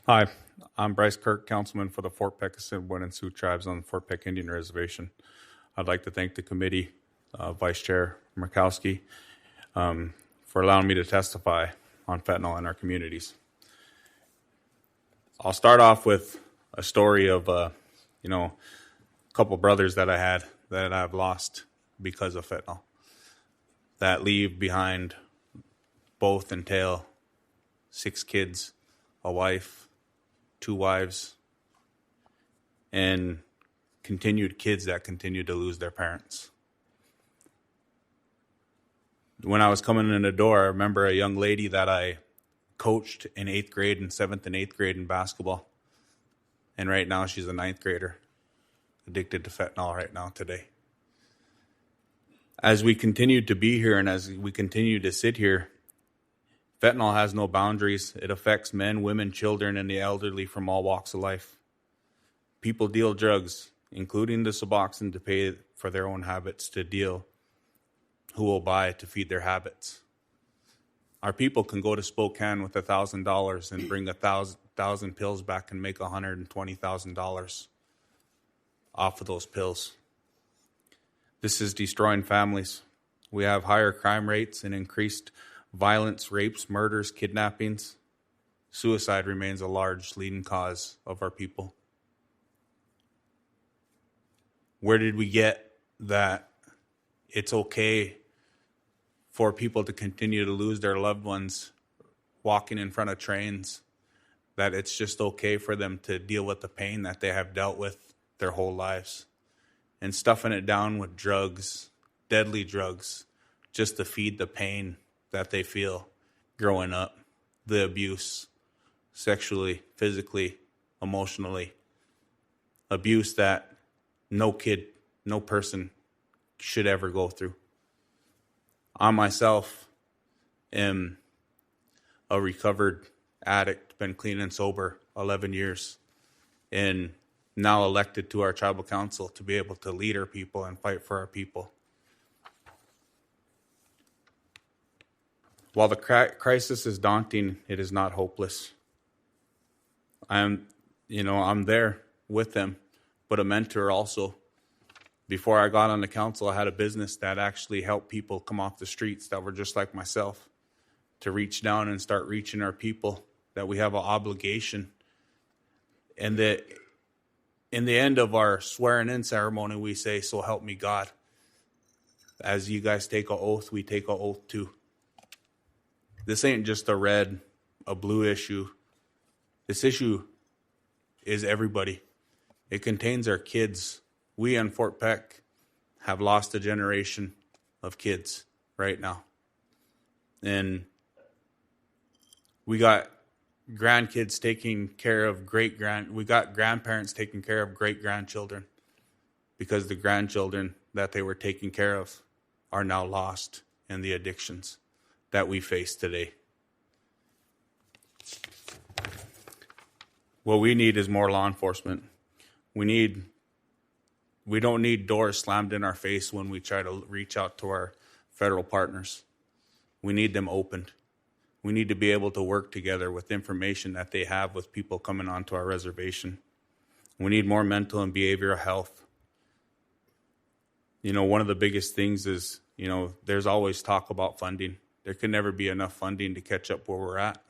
Hi, I'm Bryce Kirk, Councilman for the Fort Peck Assiniboine and Sioux tribes on the Fort Peck Indian Reservation. I'd like to thank the committee, Vice Chair Murkowski, for allowing me to testify on fentanyl in our communities. I'll start off with a story of, a couple brothers that I had that I've lost because of fentanyl, that leave behind both entail 6 kids, a wife, 2 wives, and continued kids that continue to lose their parents. When I was coming in the door, I remember a young lady that I coached in 8th grade and 7th and 8th grade in basketball. And right now she's a 9th grader, addicted to fentanyl right now today. As we continue to be here and as we continue to sit here, fentanyl has no boundaries. It affects men, women, children, and the elderly from all walks of life. People deal drugs, including the Suboxone, to pay for their own habits, to deal who will buy to feed their habits. Our people can go to Spokane with $1,000 and bring 1,000 pills back and make $120,000 off of those pills. This is destroying families. We have higher crime rates and increased violence, rapes, murders, kidnappings. Suicide remains a large leading cause of our people. Where did we get that it's okay for people to continue to lose their loved ones walking in front of trains, that it's just okay for them to deal with the pain that they have dealt with their whole lives, and stuffing it down with drugs, deadly drugs, just to feed the pain that they feel growing up, the abuse, sexually, physically, emotionally, abuse that no kid, no person should ever go through. I myself am a recovered addict, been clean and sober 11 years, and now elected to our tribal council to be able to lead our people and fight for our people. While the crisis is daunting, it is not hopeless. I'm there with them, but a mentor also. Before I got on the council, I had a business that actually helped people come off the streets that were just like myself, to reach down and start reaching our people, that we have an obligation. And that in the end of our swearing-in ceremony, we say, "So help me God." As you guys take an oath, we take an oath too. This ain't just a red, a blue issue. This issue is everybody. It contains our kids. We in Fort Peck have lost a generation of kids right now. And we got grandkids taking care of we got grandparents taking care of great-grandchildren, because the grandchildren that they were taking care of are now lost in the addictions that we face today. What we need is more law enforcement. We don't need doors slammed in our face when we try to reach out to our federal partners. We need them opened. We need to be able to work together with information that they have with people coming onto our reservation. We need more mental and behavioral health. One of the biggest things is, there's always talk about funding. There can never be enough funding to catch up where we're at.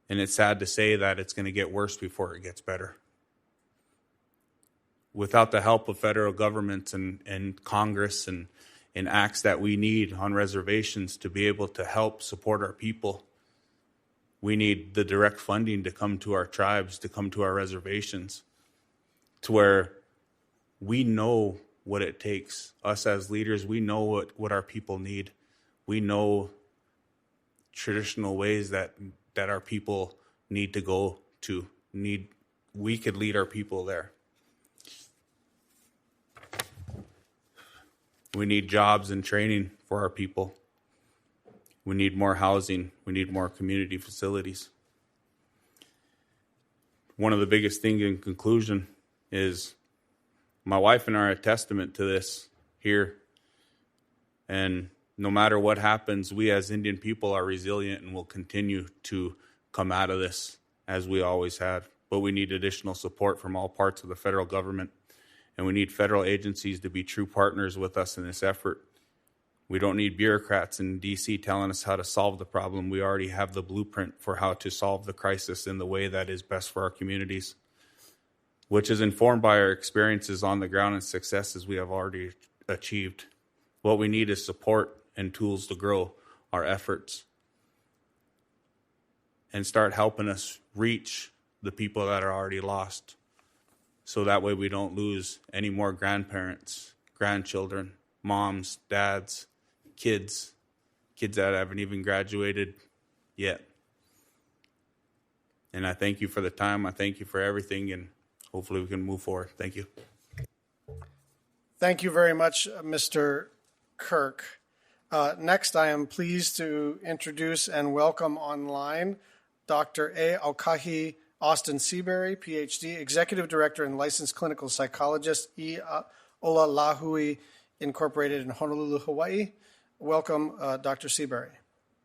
And it's sad to say that it's going to get worse before it gets better. Without the help of federal governments and Congress and acts that we need on reservations to be able to help support our people, we need the direct funding to come to our tribes, to come to our reservations, to where we know what it takes. Us as leaders, we know what our people need. We know traditional ways that our people need to go to. We could lead our people there. We need jobs and training for our people. We need more housing. We need more community facilities. One of the biggest things in conclusion is my wife and I are a testament to this here. And no matter what happens, we as Indian people are resilient and will continue to come out of this as we always had. But we need additional support from all parts of the federal government. And we need federal agencies to be true partners with us in this effort. We don't need bureaucrats in D.C. telling us how to solve the problem. We already have the blueprint for how to solve the crisis in the way that is best for our communities, which is informed by our experiences on the ground and successes we have already achieved. What we need is support and tools to grow our efforts and start helping us reach the people that are already lost. So that way we don't lose any more grandparents, grandchildren, moms, dads, kids that haven't even graduated yet. And I thank you for the time. I thank you for everything, and hopefully we can move forward. Thank you. Thank you very much, Mr. Kirk. Next, I am pleased to introduce and welcome online Dr. A. Aukahi Austin Seabury, Ph.D., Executive Director and Licensed Clinical Psychologist, Ola Lāhui Incorporated in Honolulu, Hawaii. Welcome, Dr. Seabury.